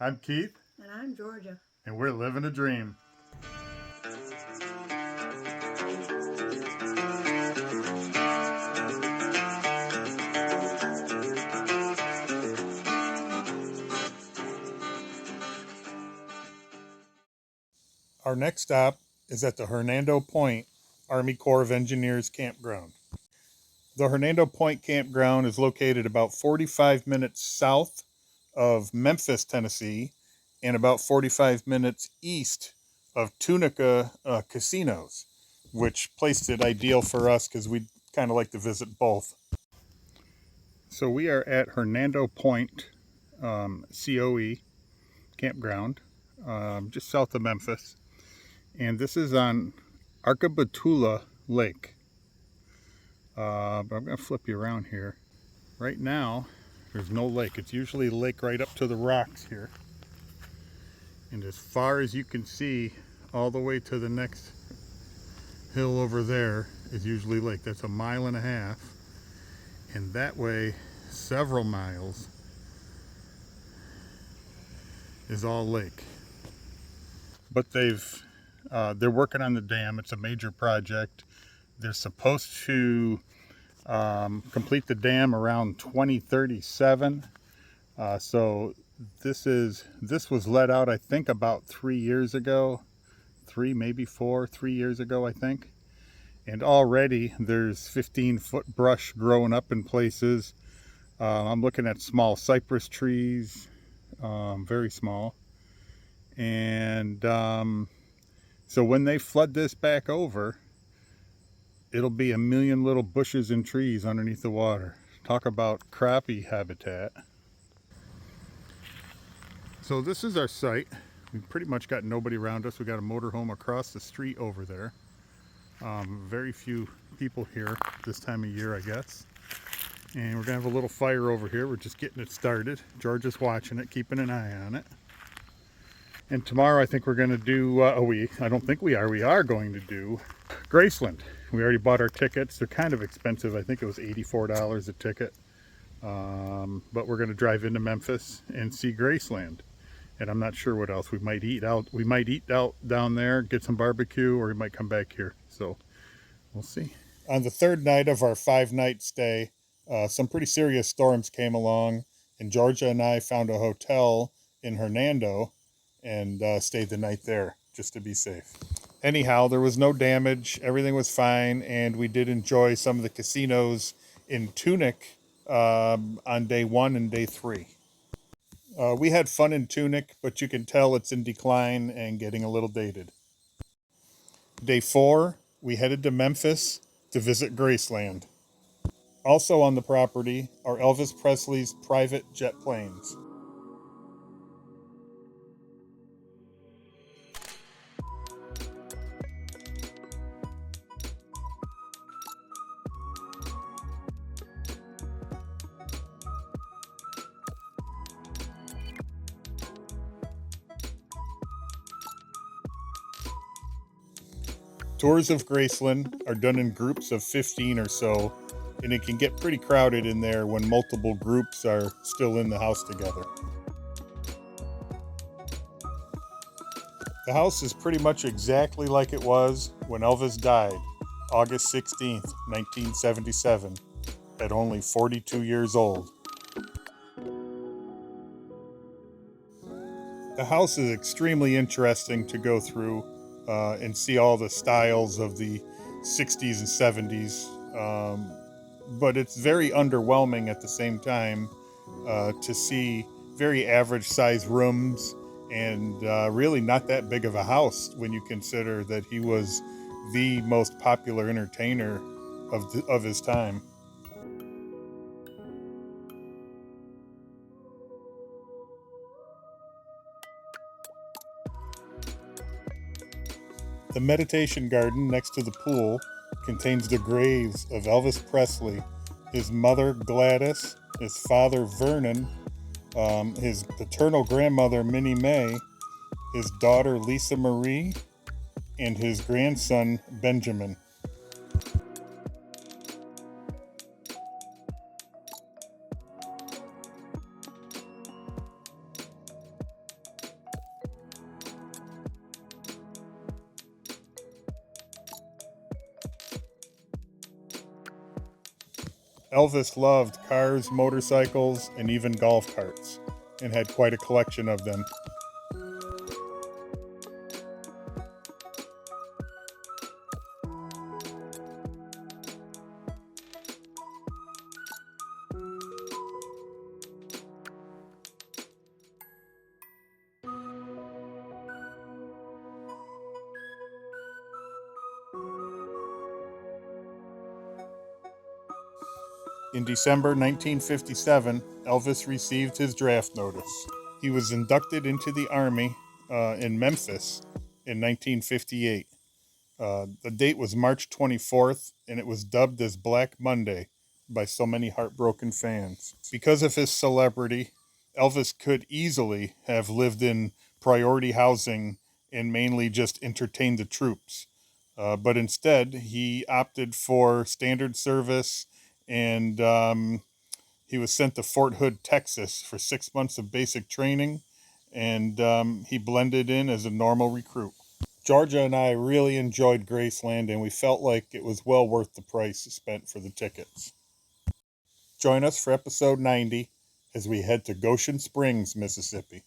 I'm Keith, And I'm Georgia. and we're living a dream. Our next stop is at the Hernando Point Army Corps of Engineers campground. The Hernando Point campground is located about 45 minutes south of Memphis, Tennessee, and about 45 minutes east of Tunica casinos, which placed it ideal for us because we kind of like to visit both. So we are at Hernando Point COE campground, just south of Memphis, and this is on Arkabutla Lake. But I'm going to flip you around here. Right now, there's no lake. It's usually a lake right up to the rocks here. And as far as you can see, all the way to the next hill over there is usually lake. That's 1.5 miles. And that way, several miles is all lake. But they're working on the dam. It's a major project. They're supposed to complete the dam around 2037. So this was let out, I think, about 3 years ago, maybe 3 years ago, I think. And already there's 15-foot brush growing up in places. I'm looking at small cypress trees, very small. And so when they flood this back over, it'll be a million little bushes and trees underneath the water. Talk about crappie habitat. So this is our site. We've pretty much got nobody around us. We got a motorhome across the street over there. Very few people here this time of year, I guess. And we're gonna have a little fire over here. We're just getting it started. Georgia's watching it, keeping an eye on it. And tomorrow I think we're gonna do, I don't think we are going to do Graceland. We already bought our tickets. They're kind of expensive. I think it was $84 a ticket. But we're gonna drive into Memphis and see Graceland. And I'm not sure what else. We might eat out. We might eat out down there, get some barbecue, or we might come back here. So we'll see. On the third night of our 5-night stay, some pretty serious storms came along, and Georgia and I found a hotel in Hernando and stayed the night there just to be safe. Anyhow, there was no damage. Everything was fine, and we did enjoy some of the casinos in Tunica on day 1 and day 3. We had fun in Tunic, but you can tell it's in decline and getting a little dated. Day 4, we headed to Memphis to visit Graceland. Also on the property are Elvis Presley's private jet planes. Tours of Graceland are done in groups of 15 or so, and it can get pretty crowded in there when multiple groups are still in the house together. The house is pretty much exactly like it was when Elvis died, August 16th, 1977, at only 42 years old. The house is extremely interesting to go through and see all the styles of the 60s and 70s. But it's very underwhelming at the same time to see very average size rooms and really not that big of a house when you consider that he was the most popular entertainer of his time. The meditation garden next to the pool contains the graves of Elvis Presley, his mother Gladys, his father Vernon, his paternal grandmother Minnie Mae, his daughter Lisa Marie, and his grandson Benjamin. Elvis loved cars, motorcycles, and even golf carts, and had quite a collection of them. In December 1957, Elvis received his draft notice. He was inducted into the Army in Memphis in 1958. The date was March 24th, and it was dubbed as Black Monday by so many heartbroken fans. Because of his celebrity, Elvis could easily have lived in priority housing and mainly just entertained the troops. But instead, he opted for standard service, and he was sent to Fort Hood, Texas for 6 months of basic training, and he blended in as a normal recruit. Georgia and I really enjoyed Graceland, and we felt like it was well worth the price spent for the tickets. Join us for episode 90 as we head to Goshen Springs, Mississippi.